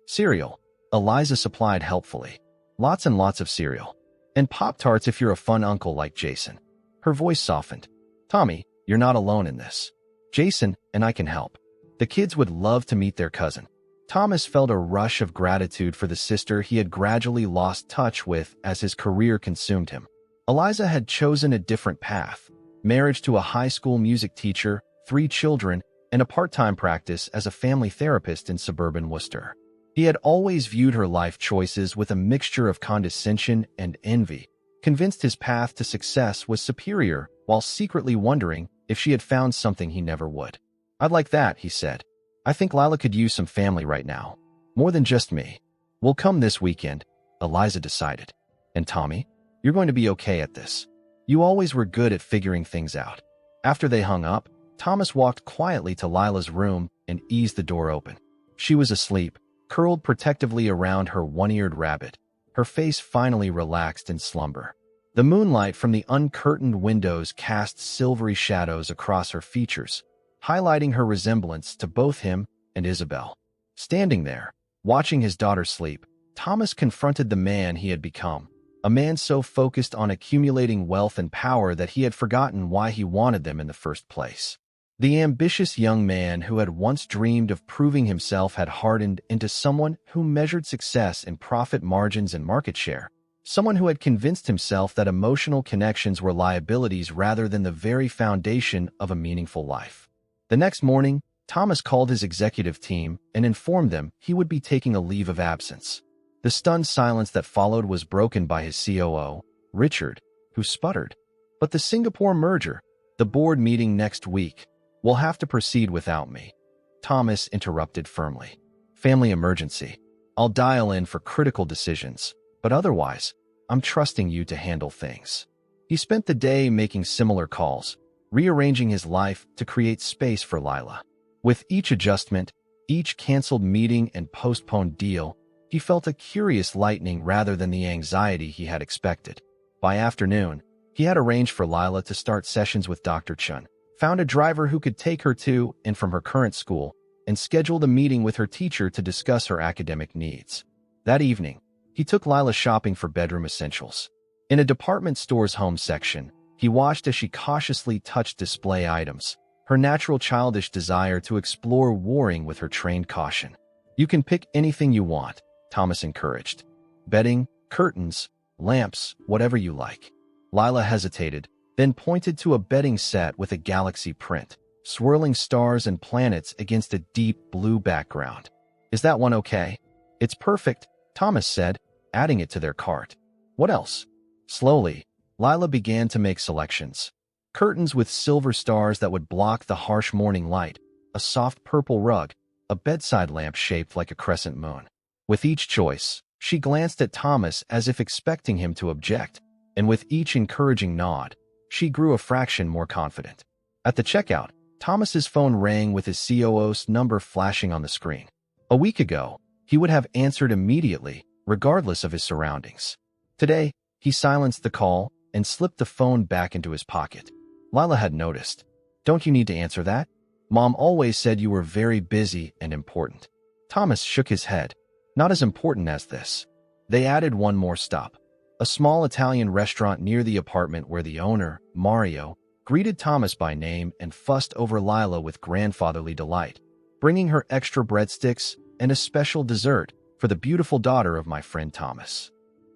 Cereal, Eliza supplied helpfully. Lots and lots of cereal. And Pop-Tarts if you're a fun uncle like Jason. Her voice softened. Tommy, you're not alone in this. Jason and I can help. The kids would love to meet their cousin. Thomas felt a rush of gratitude for the sister he had gradually lost touch with as his career consumed him. Eliza had chosen a different path. Marriage to a high school music teacher, 3 children, and a part-time practice as a family therapist in suburban Worcester. He had always viewed her life choices with a mixture of condescension and envy, convinced his path to success was superior while secretly wondering if she had found something he never would. I'd like that, he said. I think Lila could use some family right now. More than just me. We'll come this weekend, Eliza decided. And Tommy, you're going to be okay at this. You always were good at figuring things out. After they hung up, Thomas walked quietly to Lila's room and eased the door open. She was asleep, curled protectively around her one-eared rabbit, her face finally relaxed in slumber. The moonlight from the uncurtained windows cast silvery shadows across her features, highlighting her resemblance to both him and Isabel. Standing there, watching his daughter sleep, Thomas confronted the man he had become, a man so focused on accumulating wealth and power that he had forgotten why he wanted them in the first place. The ambitious young man who had once dreamed of proving himself had hardened into someone who measured success in profit margins and market share, someone who had convinced himself that emotional connections were liabilities rather than the very foundation of a meaningful life. The next morning, Thomas called his executive team and informed them he would be taking a leave of absence. The stunned silence that followed was broken by his COO, Richard, who sputtered. But the Singapore merger, the board meeting next week, will have to proceed without me. Thomas interrupted firmly. Family emergency. I'll dial in for critical decisions, but otherwise, I'm trusting you to handle things. He spent the day making similar calls, rearranging his life to create space for Lila. With each adjustment, each canceled meeting and postponed deal, he felt a curious lightening rather than the anxiety he had expected. By afternoon, he had arranged for Lila to start sessions with Dr. Chun, found a driver who could take her to and from her current school, and scheduled a meeting with her teacher to discuss her academic needs. That evening, he took Lila shopping for bedroom essentials. In a department store's home section, he watched as she cautiously touched display items, her natural childish desire to explore warring with her trained caution. You can pick anything you want, Thomas encouraged. Bedding, curtains, lamps, whatever you like. Lila hesitated, then pointed to a bedding set with a galaxy print, swirling stars and planets against a deep blue background. Is that one okay? It's perfect, Thomas said, adding it to their cart. What else? Slowly, Lila began to make selections. Curtains with silver stars that would block the harsh morning light, a soft purple rug, a bedside lamp shaped like a crescent moon. With each choice, she glanced at Thomas as if expecting him to object, and with each encouraging nod, she grew a fraction more confident. At the checkout, Thomas's phone rang with his COO's number flashing on the screen. A week ago, he would have answered immediately, regardless of his surroundings. Today, he silenced the call and slipped the phone back into his pocket. Lila had noticed. Don't you need to answer that? Mom always said you were very busy and important. Thomas shook his head. Not as important as this. They added one more stop. A small Italian restaurant near the apartment where the owner, Mario, greeted Thomas by name and fussed over Lila with grandfatherly delight, bringing her extra breadsticks, and a special dessert for the beautiful daughter of my friend Thomas."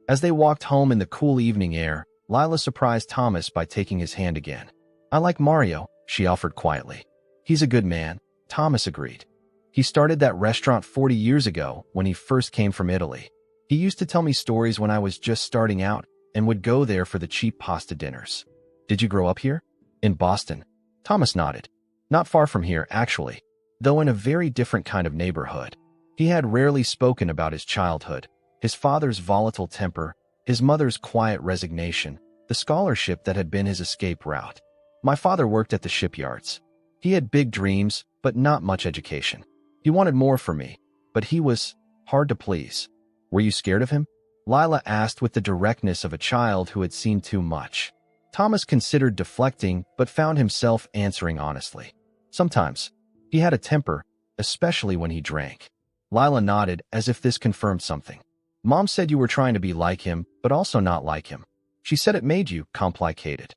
As they walked home in the cool evening air, Lila surprised Thomas by taking his hand again. "I like Mario," she offered quietly. "He's a good man," Thomas agreed. "He started that restaurant 40 years ago when he first came from Italy. He used to tell me stories when I was just starting out and would go there for the cheap pasta dinners." "Did you grow up here?" "In Boston." Thomas nodded. "Not far from here, actually, though in a very different kind of neighborhood." He had rarely spoken about his childhood, his father's volatile temper, his mother's quiet resignation, the scholarship that had been his escape route. "My father worked at the shipyards. He had big dreams, but not much education. He wanted more for me, but he was hard to please." "Were you scared of him?" Lila asked with the directness of a child who had seen too much. Thomas considered deflecting, but found himself answering honestly. "Sometimes. He had a temper, especially when he drank." Lila nodded as if this confirmed something. "Mom said you were trying to be like him, but also not like him. She said it made you complicated."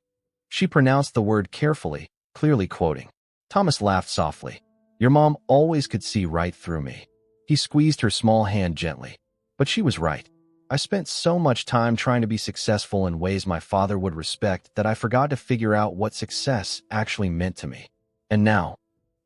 She pronounced the word carefully, clearly quoting. Thomas laughed softly. "Your mom always could see right through me." He squeezed her small hand gently. "But she was right. I spent so much time trying to be successful in ways my father would respect that I forgot to figure out what success actually meant to me." "And now?"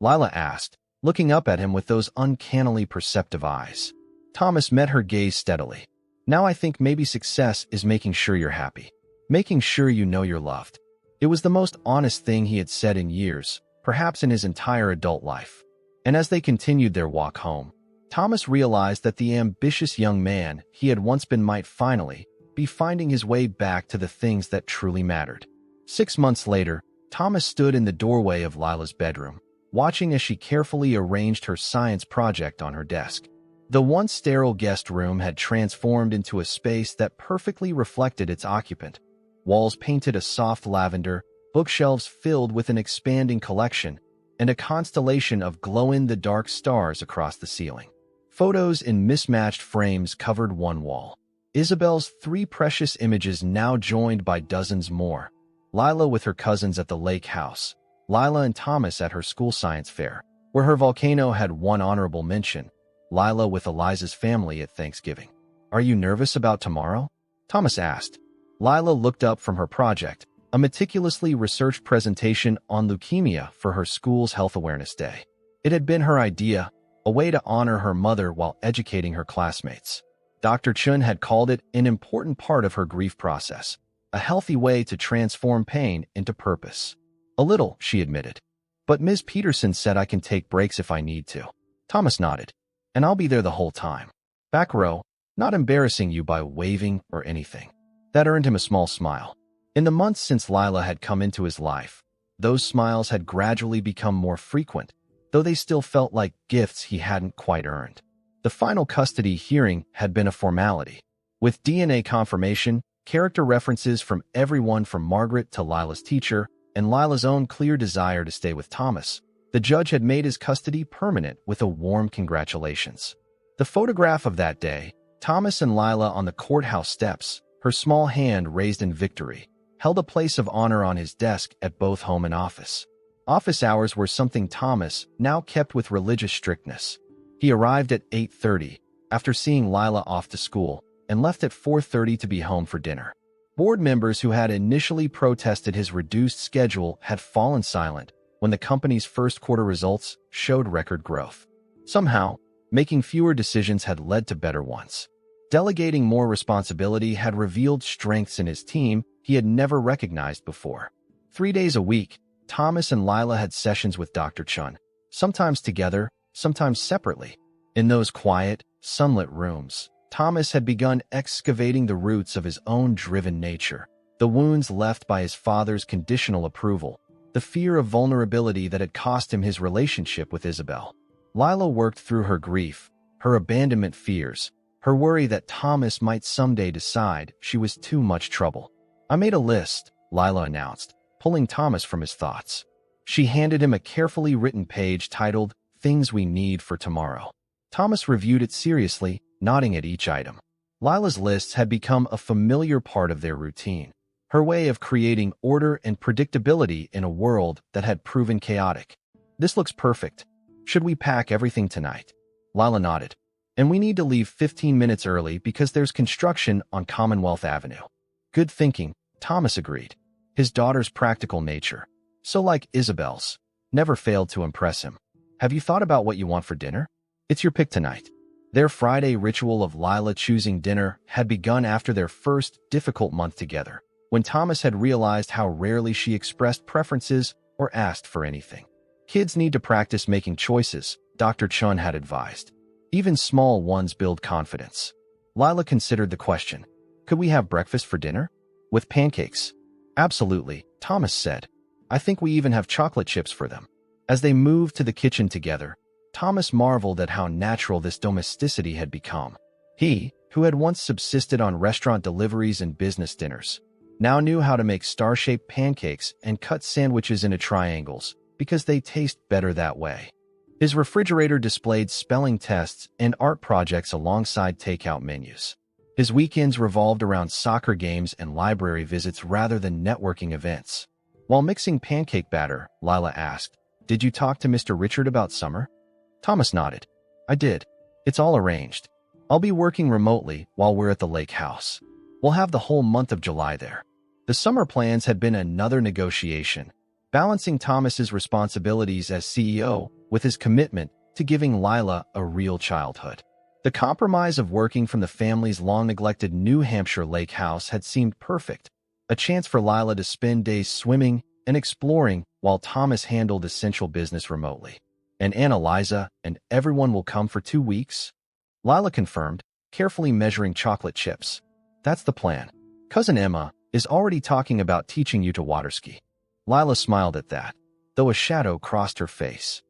Lila asked, looking up at him with those uncannily perceptive eyes. Thomas met her gaze steadily. "Now I think maybe success is making sure you're happy. Making sure you know you're loved." It was the most honest thing he had said in years, perhaps in his entire adult life. And as they continued their walk home, Thomas realized that the ambitious young man he had once been might finally be finding his way back to the things that truly mattered. 6 months later, Thomas stood in the doorway of Lila's bedroom, watching as she carefully arranged her science project on her desk. The once sterile guest room had transformed into a space that perfectly reflected its occupant. Walls painted a soft lavender, bookshelves filled with an expanding collection, and a constellation of glow-in-the-dark stars across the ceiling. Photos in mismatched frames covered one wall. Isabel's 3 precious images now joined by dozens more. Lila with her cousins at the lake house, Lila and Thomas at her school science fair, where her volcano had one honorable mention, Lila with Eliza's family at Thanksgiving. "Are you nervous about tomorrow?" Thomas asked. Lila looked up from her project, a meticulously researched presentation on leukemia for her school's Health Awareness Day. It had been her idea, a way to honor her mother while educating her classmates. Dr. Chun had called it an important part of her grief process, a healthy way to transform pain into purpose. "A little," she admitted. "But Ms. Peterson said I can take breaks if I need to." Thomas nodded. "And I'll be there the whole time. Back row, not embarrassing you by waving or anything." That earned him a small smile. In the months since Lila had come into his life, those smiles had gradually become more frequent, though they still felt like gifts he hadn't quite earned. The final custody hearing had been a formality. With DNA confirmation, character references from everyone from Margaret to Lila's teacher, and Lila's own clear desire to stay with Thomas, the judge had made his custody permanent with a warm congratulations. The photograph of that day, Thomas and Lila on the courthouse steps, her small hand raised in victory, held a place of honor on his desk at both home and office. Office hours were something Thomas now kept with religious strictness. He arrived at 8:30, after seeing Lila off to school, and left at 4:30 to be home for dinner. Board members who had initially protested his reduced schedule had fallen silent when the company's first quarter results showed record growth. Somehow, making fewer decisions had led to better ones. Delegating more responsibility had revealed strengths in his team he had never recognized before. 3 days a week, Thomas and Lila had sessions with Dr. Chun, sometimes together, sometimes separately. In those quiet, sunlit rooms, Thomas had begun excavating the roots of his own driven nature, the wounds left by his father's conditional approval, the fear of vulnerability that had cost him his relationship with Isabel. Lila worked through her grief, her abandonment fears, her worry that Thomas might someday decide she was too much trouble. "I made a list," Lila announced, pulling Thomas from his thoughts. She handed him a carefully written page titled, "Things We Need for Tomorrow." Thomas reviewed it seriously, nodding at each item. Lila's lists had become a familiar part of their routine, her way of creating order and predictability in a world that had proven chaotic. "This looks perfect. Should we pack everything tonight?" Lila nodded. And we need to leave 15 minutes early because there's construction on Commonwealth Avenue. Good thinking, Thomas agreed. His daughter's practical nature, so like Isabel's, never failed to impress him. Have you thought about what you want for dinner? It's your pick tonight. Their Friday ritual of Lila choosing dinner had begun after their first difficult month together, when Thomas had realized how rarely she expressed preferences or asked for anything. Kids need to practice making choices, Dr. Chun had advised. Even small ones build confidence. Lila considered the question. Could we have breakfast for dinner? With pancakes? Absolutely, Thomas said. I think we even have chocolate chips for them. As they moved to the kitchen together, Thomas marveled at how natural this domesticity had become. He, who had once subsisted on restaurant deliveries and business dinners, now knew how to make star-shaped pancakes and cut sandwiches into triangles because they taste better that way. His refrigerator displayed spelling tests and art projects alongside takeout menus. His weekends revolved around soccer games and library visits rather than networking events. While mixing pancake batter, Lila asked, "Did you talk to Mr. Richard about summer?" Thomas nodded. "I did. It's all arranged. I'll be working remotely while we're at the lake house. We'll have the whole month of July there." The summer plans had been another negotiation, balancing Thomas's responsibilities as CEO with his commitment to giving Lila a real childhood. The compromise of working from the family's long-neglected New Hampshire lake house had seemed perfect, a chance for Lila to spend days swimming and exploring while Thomas handled essential business remotely. "And Aunt Eliza and everyone will come for 2 weeks?" Lila confirmed, carefully measuring chocolate chips. "That's the plan. Cousin Emma is already talking about teaching you to water ski." Lila smiled at that, though a shadow crossed her face.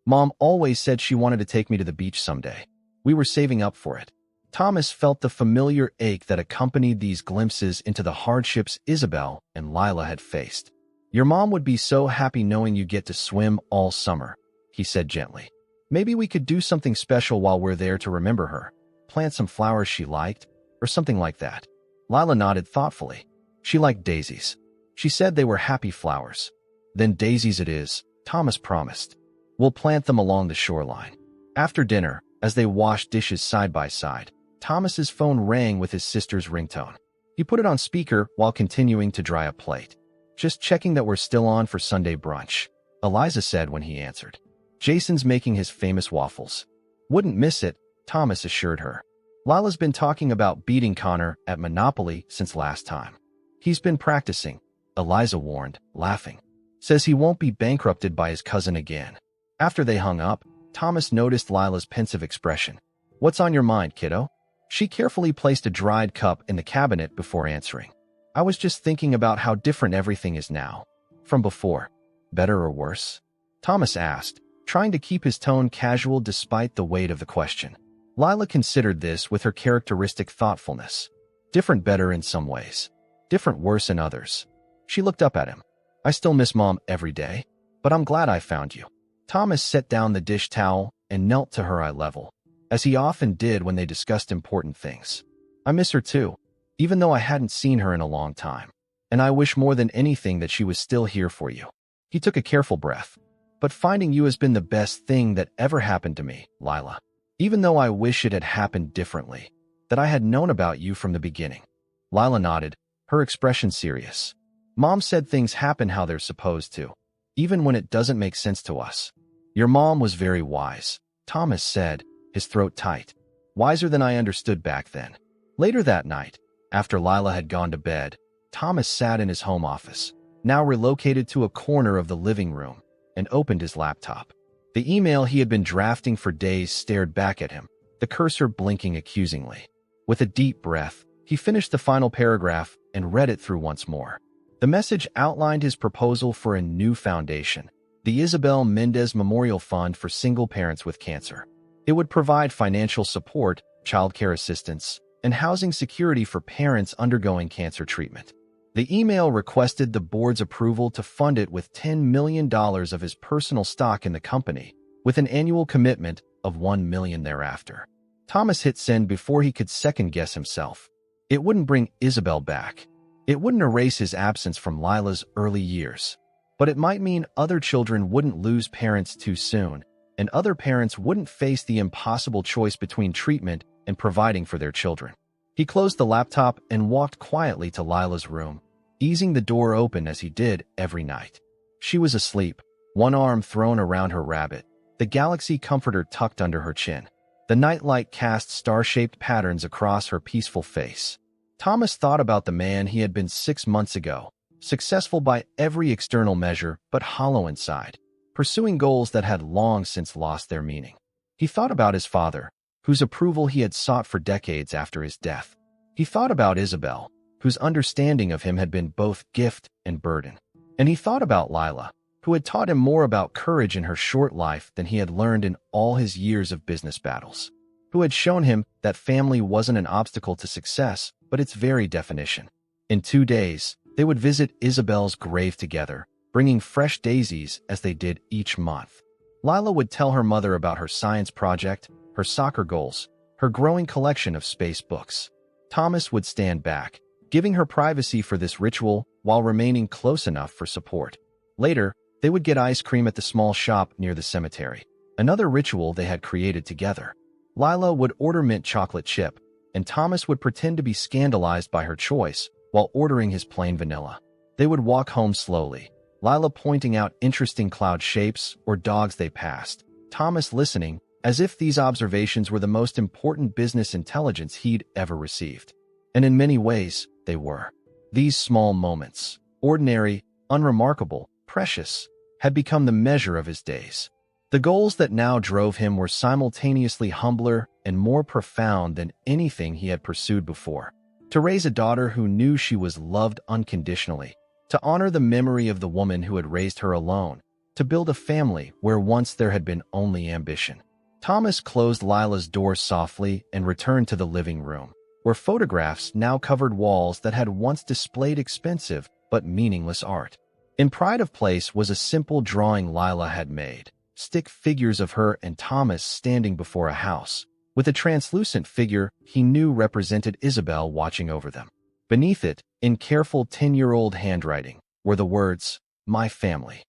"Mom always said she wanted to take me to the beach someday. We were saving up for it." Thomas felt the familiar ache that accompanied these glimpses into the hardships Isabel and Lila had faced. "Your mom would be so happy knowing you get to swim all summer," he said gently. "Maybe we could do something special while we're there to remember her. Plant some flowers she liked, or something like that." Lila nodded thoughtfully. She liked daisies. She said they were happy flowers. "Then daisies it is," Thomas promised. "We'll plant them along the shoreline." After dinner, as they washed dishes side by side, Thomas's phone rang with his sister's ringtone. He put it on speaker while continuing to dry a plate. "Just checking that we're still on for Sunday brunch," Eliza said when he answered. "Jason's making his famous waffles." "Wouldn't miss it," Thomas assured her. "Lila's been talking about beating Connor at Monopoly since last time." "He's been practicing," Eliza warned, laughing. "Says he won't be bankrupted by his cousin again." After they hung up, Thomas noticed Lila's pensive expression. "What's on your mind, kiddo?" She carefully placed a dried cup in the cabinet before answering. "I was just thinking about how different everything is now. From before. Better or worse?" Thomas asked, trying to keep his tone casual despite the weight of the question. Lila considered this with her characteristic thoughtfulness. Different better in some ways. Different worse in others. She looked up at him. "I still miss Mom every day, but I'm glad I found you." Thomas set down the dish towel and knelt to her eye level, as he often did when they discussed important things. "I miss her too, even though I hadn't seen her in a long time. And I wish more than anything that she was still here for you." He took a careful breath. "But finding you has been the best thing that ever happened to me, Lila. Even though I wish it had happened differently, that I had known about you from the beginning." Lila nodded, her expression serious. "Mom said things happen how they're supposed to, even when it doesn't make sense to us." "Your mom was very wise," Thomas said, his throat tight. "Wiser than I understood back then." Later that night, after Lila had gone to bed, Thomas sat in his home office, now relocated to a corner of the living room, and opened his laptop. The email he had been drafting for days stared back at him, the cursor blinking accusingly. With a deep breath, he finished the final paragraph and read it through once more. The message outlined his proposal for a new foundation, the Isabel Mendez Memorial Fund for Single Parents with Cancer. It would provide financial support, childcare assistance, and housing security for parents undergoing cancer treatment. The email requested the board's approval to fund it with $10 million of his personal stock in the company, with an annual commitment of $1 million thereafter. Thomas hit send before he could second-guess himself. It wouldn't bring Isabel back. It wouldn't erase his absence from Lila's early years. But it might mean other children wouldn't lose parents too soon, and other parents wouldn't face the impossible choice between treatment and providing for their children. He closed the laptop and walked quietly to Lila's room, easing the door open as he did every night. She was asleep, one arm thrown around her rabbit, the Galaxy comforter tucked under her chin. The nightlight cast star-shaped patterns across her peaceful face. Thomas thought about the man he had been 6 months ago, successful by every external measure but hollow inside, pursuing goals that had long since lost their meaning. He thought about his father, whose approval he had sought for decades after his death. He thought about Isabel, whose understanding of him had been both gift and burden. And he thought about Lila, who had taught him more about courage in her short life than he had learned in all his years of business battles, who had shown him that family wasn't an obstacle to success, but its very definition. In 2 days, they would visit Isabel's grave together, bringing fresh daisies as they did each month. Lila would tell her mother about her science project, her soccer goals, her growing collection of space books. Thomas would stand back, giving her privacy for this ritual while remaining close enough for support. Later, they would get ice cream at the small shop near the cemetery, another ritual they had created together. Lila would order mint chocolate chip, and Thomas would pretend to be scandalized by her choice while ordering his plain vanilla. They would walk home slowly, Lila pointing out interesting cloud shapes or dogs they passed, Thomas listening, as if these observations were the most important business intelligence he'd ever received. And in many ways, they were. These small moments, ordinary, unremarkable, precious, had become the measure of his days. The goals that now drove him were simultaneously humbler and more profound than anything he had pursued before. To raise a daughter who knew she was loved unconditionally, to honor the memory of the woman who had raised her alone, to build a family where once there had been only ambition. Thomas closed Lila's door softly and returned to the living room, where photographs now covered walls that had once displayed expensive but meaningless art. In pride of place was a simple drawing Lila had made, stick figures of her and Thomas standing before a house, with a translucent figure he knew represented Isabel watching over them. Beneath it, in careful 10-year-old handwriting, were the words, "My family."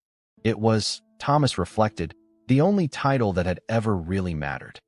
It was, Thomas reflected, the only title that had ever really mattered.